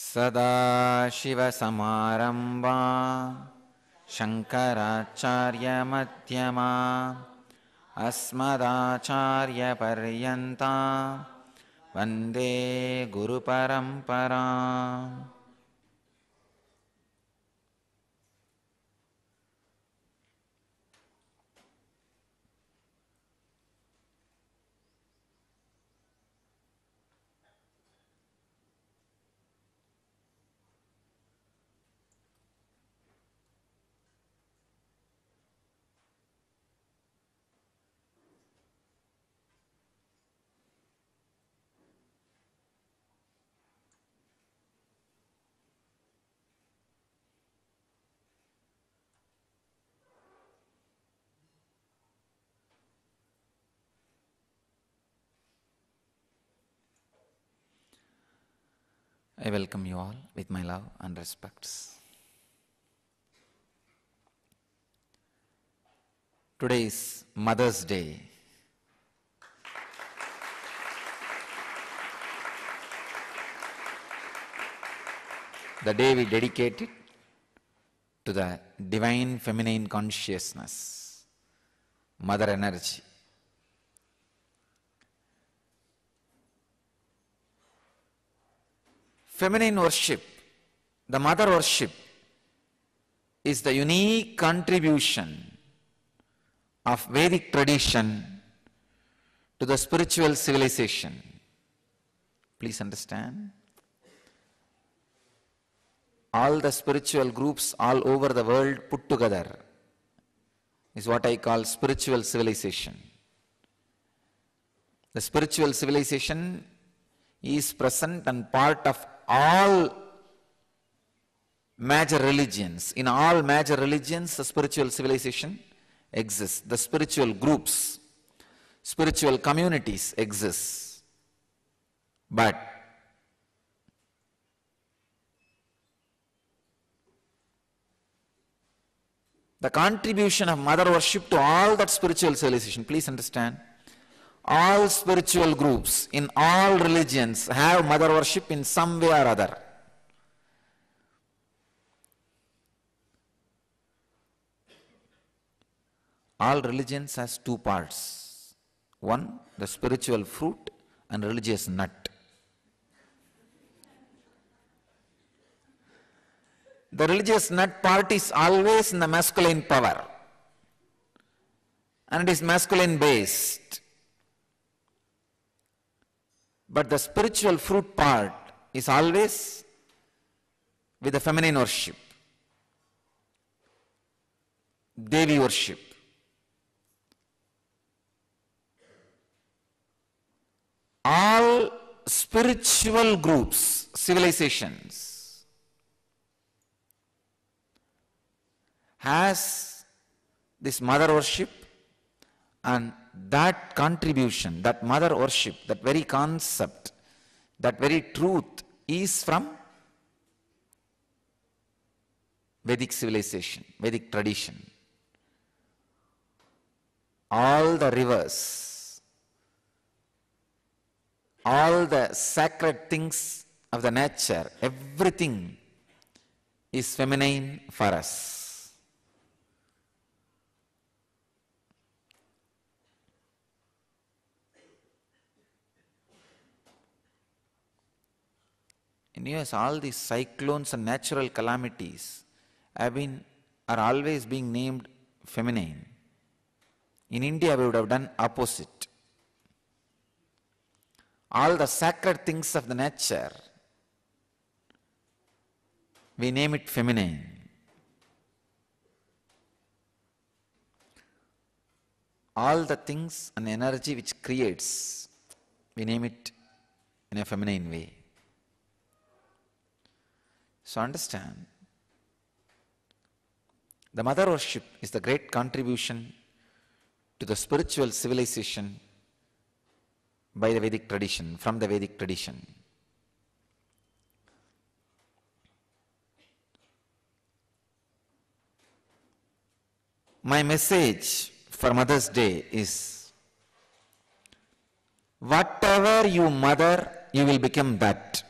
सदाशिवसमारम्भा शङ्कराचार्यमध्यमा अस्मदाचार्यपर्यन्ता Vande गुरुपरम्परा। I welcome you all with my love and respects. Today is Mother's Day. The day we dedicate it to the divine feminine consciousness, Mother Energy. Feminine worship, the mother worship, is the unique contribution of Vedic tradition to the spiritual civilization. Please understand. All the spiritual groups all over the world put together is what I call spiritual civilization. The spiritual civilization is present and part of all major religions. In all major religions, the spiritual civilization exists. The spiritual groups, spiritual communities exist. But the contribution of mother worship to all that spiritual civilization, please understand, all spiritual groups in all religions have mother worship in some way or other. All religions has two parts. One, the spiritual fruit and religious nut. The religious nut part is always in the masculine power and it is masculine based. But the spiritual fruit part is always with the feminine worship, Devi worship. All spiritual groups, civilizations, has this mother worship, and that contribution, that mother worship, that very concept, that very truth is from Vedic civilization, Vedic tradition. All the rivers, all the sacred things of the nature, everything is feminine for us. In US, all these cyclones and natural calamities are always being named feminine. In India, we would have done opposite. All the sacred things of the nature, we name it feminine. All the things and energy which creates, we name it in a feminine way. So understand, the mother worship is the great contribution to the spiritual civilization by the Vedic tradition, from the Vedic tradition. My message for Mother's Day is, whatever you mother, you will become that.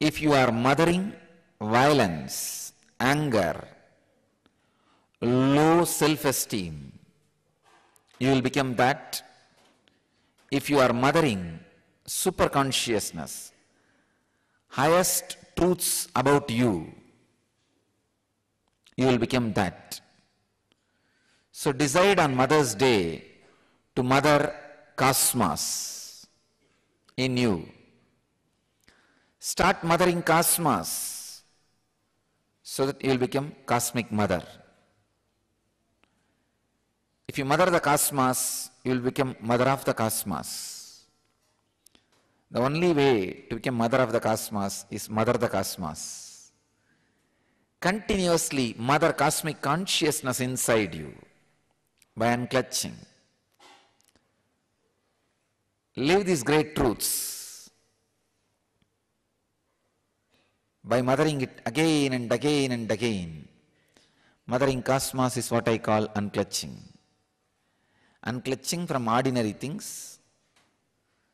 If you are mothering violence, anger, low self-esteem, you will become that. If you are mothering super consciousness, highest truths about you, you will become that. So decide on Mother's Day to mother cosmos in you. Start mothering cosmos so that you will become cosmic mother. If you mother the cosmos, you will become mother of the cosmos. The only way to become mother of the cosmos is mother the cosmos. Continuously mother cosmic consciousness inside you by unclutching. Live these great truths by mothering it again and again and again. Mothering cosmos is what I call unclutching. Unclutching from ordinary things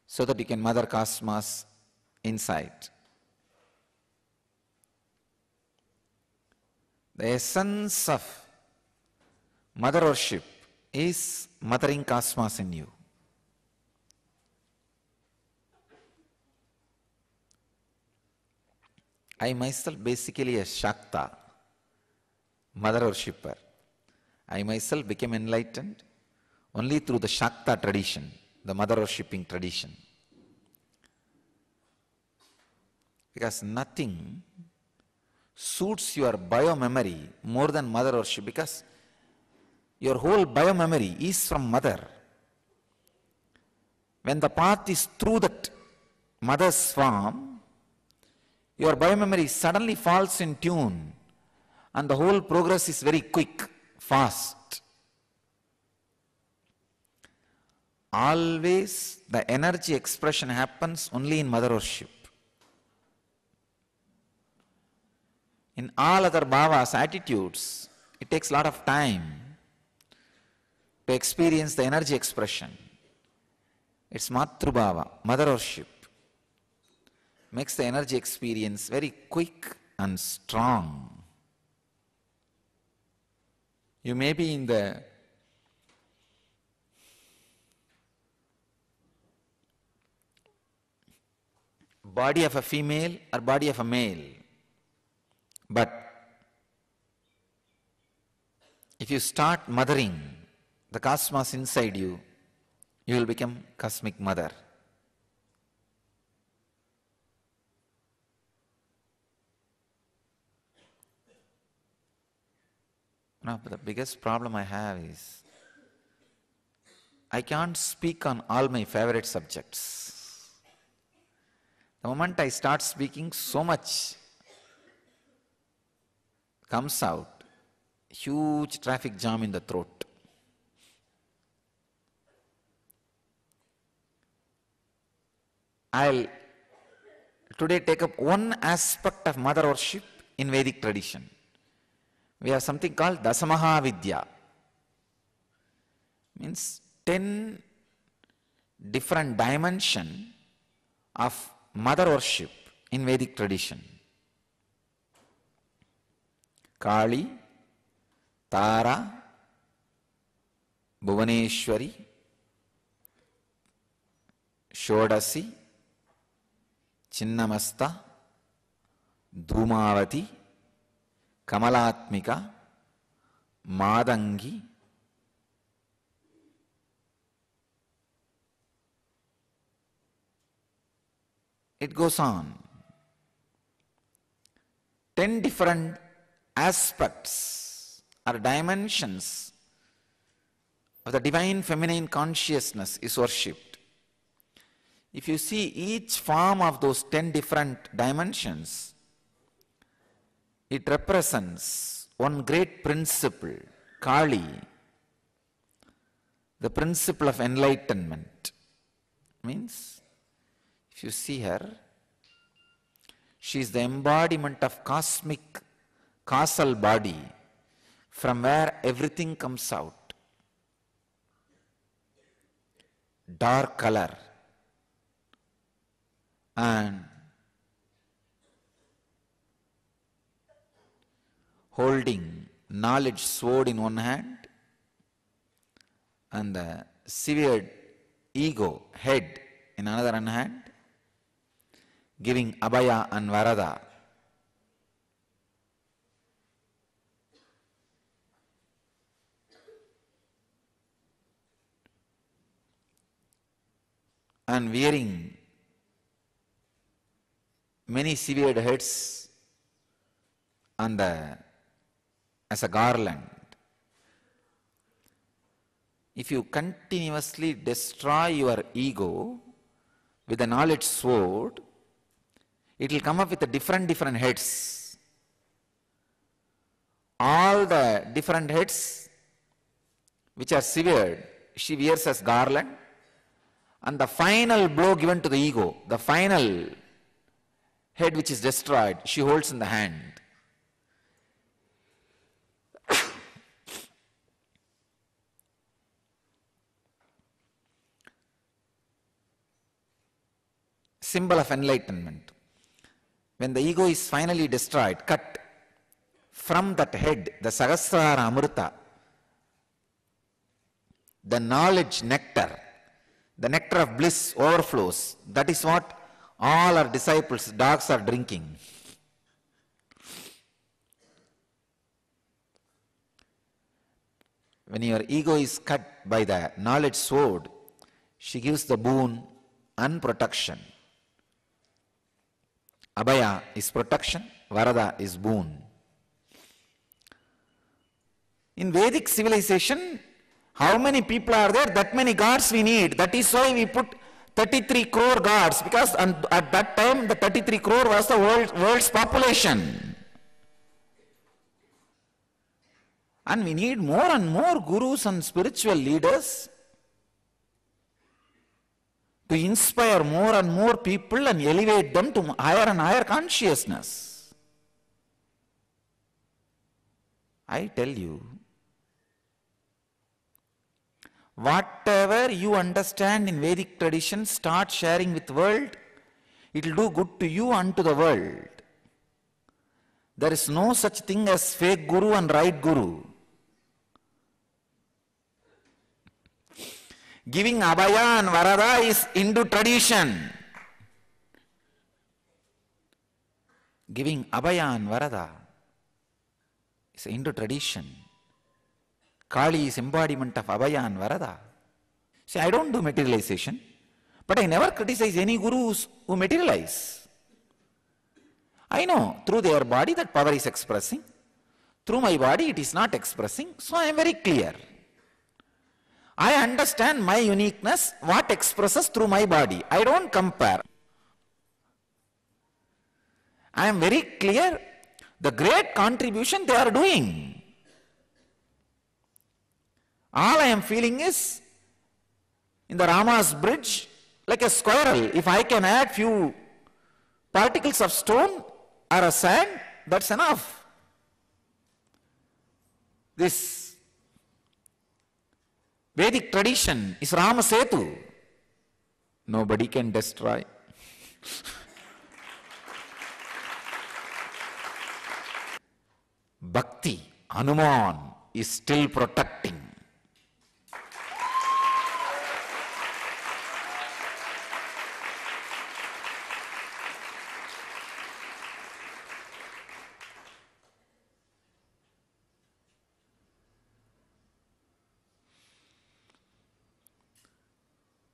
so that you can mother cosmos inside. The essence of mother worship is mothering cosmos in you. I myself basically a Shakta, mother worshipper. I myself became enlightened only through the Shakta tradition, the mother worshipping tradition. Because nothing suits your bio-memory more than mother worship, because your whole bio-memory is from mother. When the path is through that mother's form, your bio-memory suddenly falls in tune and the whole progress is very quick, fast. Always the energy expression happens only in mother worship. In all other bhavas, attitudes, it takes a lot of time to experience the energy expression. It's Matrubhava, mother worship, makes the energy experience very quick and strong. You may be in the body of a female or body of a male, but if you start mothering the cosmos inside you, you will become cosmic mother. Now, the biggest problem I have is I can't speak on all my favorite subjects. The moment I start speaking, so much comes out, huge traffic jam in the throat. I'll today take up one aspect of mother worship in Vedic tradition. We have something called Dasamaha Vidya. Means 10 different dimensions of mother worship in Vedic tradition. Kali, Tara, Bhuvaneshwari, Shodasi, Chinnamasta, Dhumavati, Kamalatmika, Madangi, it goes on. 10 different aspects or dimensions of the divine feminine consciousness is worshipped. If you see each form of those 10 different dimensions, it represents one great principle, Kali, the principle of enlightenment. Means, if you see her, she is the embodiment of cosmic causal body from where everything comes out. Dark color and holding knowledge sword in one hand and the severed ego head in another hand, giving Abhaya and Varada. And wearing many severed heads on as a garland. If you continuously destroy your ego with the knowledge sword, it will come up with different heads. All the different heads which are severed, she wears as garland, and the final blow given to the ego, the final head which is destroyed, she holds in the hand. Symbol of enlightenment. When the ego is finally destroyed, cut, from that head, the Sahasrara Amrita, the knowledge nectar, the nectar of bliss overflows. That is what all our disciples, dogs, are drinking. When your ego is cut by the knowledge sword, she gives the boon and protection. Abhaya is protection, Varada is boon. In Vedic civilization, how many people are there? That many gods we need. That is why we put 33 crore gods, because at that time the 33 crore was the world's population. And we need more and more gurus and spiritual leaders to inspire more and more people and elevate them to higher and higher consciousness. I tell you, whatever you understand in Vedic tradition, start sharing with the world. It will do good to you and to the world. There is no such thing as fake guru and right guru. Giving Abhaya and Varada is Hindu tradition. Giving Abhaya and Varada is a Hindu tradition. Kali is embodiment of Abhaya and Varada. See, I don't do materialization, but I never criticize any gurus who materialize. I know through their body that power is expressing. Through my body it is not expressing, so I am very clear. I understand my uniqueness, what expresses through my body. I don't compare. I am very clear the great contribution they are doing. All I am feeling is, in the Rama's bridge, like a squirrel, if I can add few particles of stone or a sand, that's enough. This Vedic tradition is Rama Setu. Nobody can destroy. Bhakti, Hanuman is still protecting.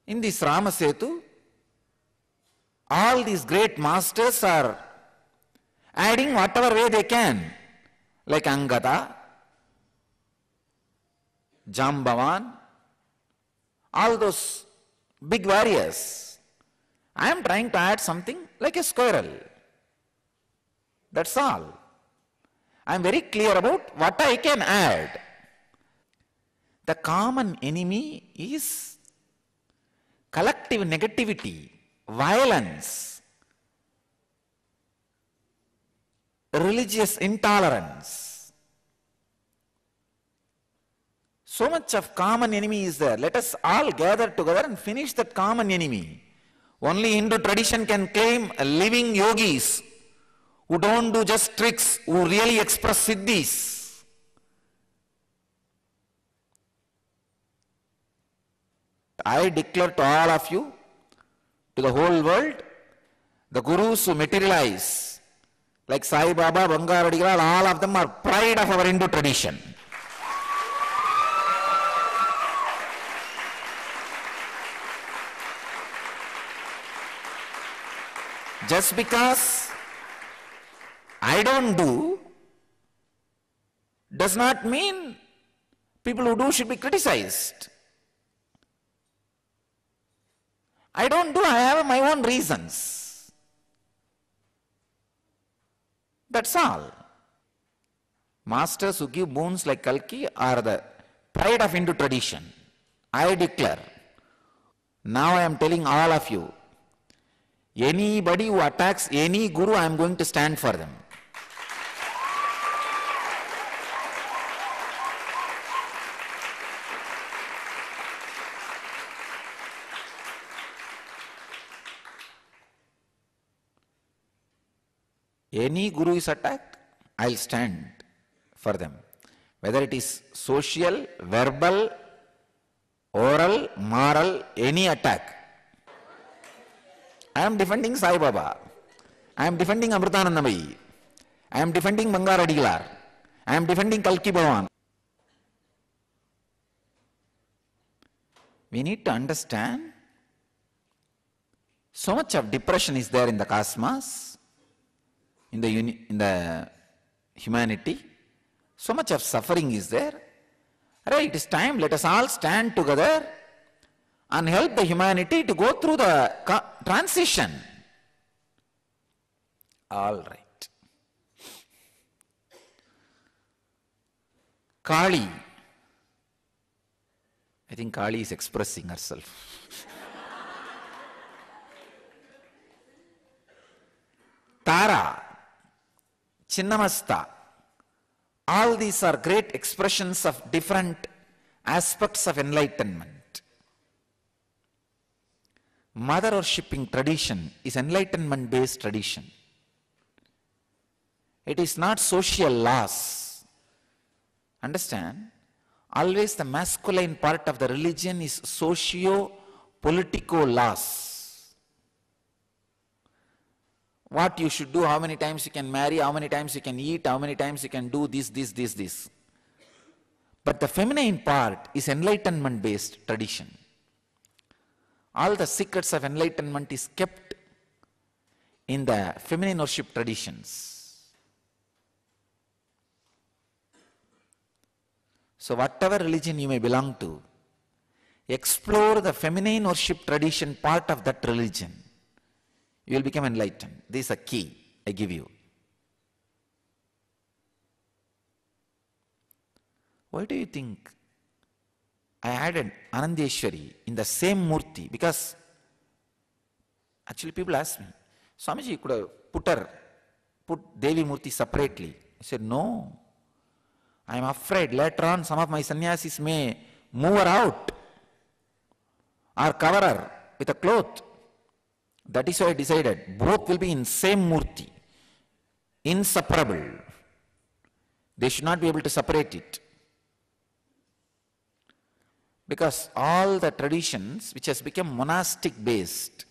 In this Rama Setu, all these great masters are adding whatever way they can, like Angada, Jambavan, all those big warriors. I am trying to add something like a squirrel. That's all. I am very clear about what I can add. The common enemy is collective negativity, violence, religious intolerance. So much of common enemy is there. Let us all gather together and finish that common enemy. Only Hindu tradition can claim living yogis who don't do just tricks, who really express siddhis. I declare to all of you, to the whole world, the gurus who materialize, like Sai Baba, Bangaradigal, all of them are pride of our Hindu tradition. Just because I don't do does not mean people who do should be criticized. I don't do, I have my own reasons. That's all. Masters who give boons like Kalki are the pride of Hindu tradition. I declare. Now I am telling all of you, anybody who attacks any guru, I am going to stand for them. Any guru is attacked, I'll stand for them. Whether it is social, verbal, oral, moral, any attack. I am defending Sai Baba. I am defending Amritanandamayi. I am defending Bangaradigalar. I am defending Kalki Bhavan. We need to understand so much of depression is there in the cosmos, in the humanity. So much of suffering is there. Right, it is time, let us all stand together and help the humanity to go through the transition. All right. Kali. I think Kali is expressing herself. Tara, Chinnamasta, all these are great expressions of different aspects of enlightenment. Mother worshipping tradition is enlightenment based tradition. It is not social laws. Understand? Always the masculine part of the religion is socio-political laws. What you should do, how many times you can marry, how many times you can eat, how many times you can do this. But the feminine part is enlightenment based tradition. All the secrets of enlightenment is kept in the feminine worship traditions. So whatever religion you may belong to, explore the feminine worship tradition part of that religion. You will become enlightened. This is a key I give you. Why do you think I added Anandeshwari in the same Murti? Because actually people ask me, Swamiji, you could have put Devi Murti separately. I said, no. I am afraid later on some of my sannyasis may move her out or cover her with a cloth. That is why I decided both will be in same Murti, inseparable. They should not be able to separate it. Because all the traditions which has become monastic based,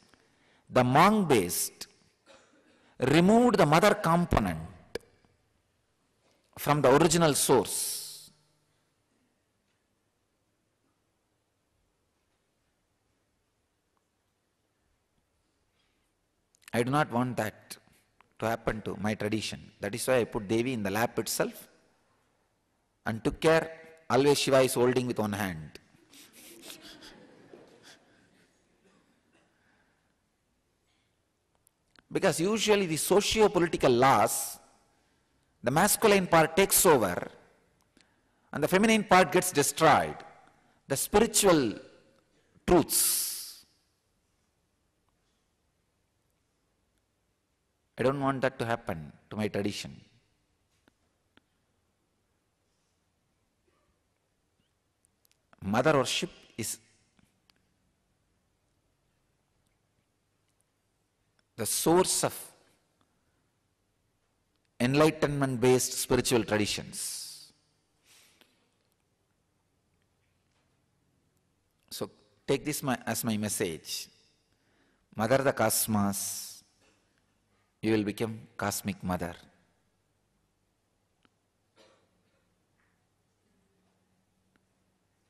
the monk based, removed the mother component from the original source. I do not want that to happen to my tradition. That is why I put Devi in the lap itself and took care. Always Shiva is holding with one hand. Because usually the socio-political laws, the masculine part takes over and the feminine part gets destroyed. The spiritual truths, I don't want that to happen to my tradition. Mother worship is the source of enlightenment-based spiritual traditions. So take this as my message. Mother the Cosmos, you will become Cosmic Mother.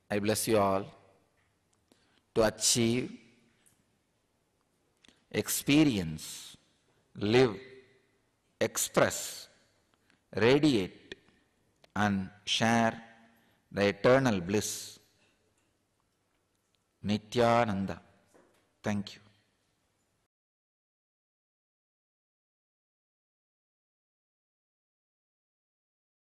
I bless you all to achieve, experience, live, express, radiate, and share the eternal bliss. Nityananda. Thank you.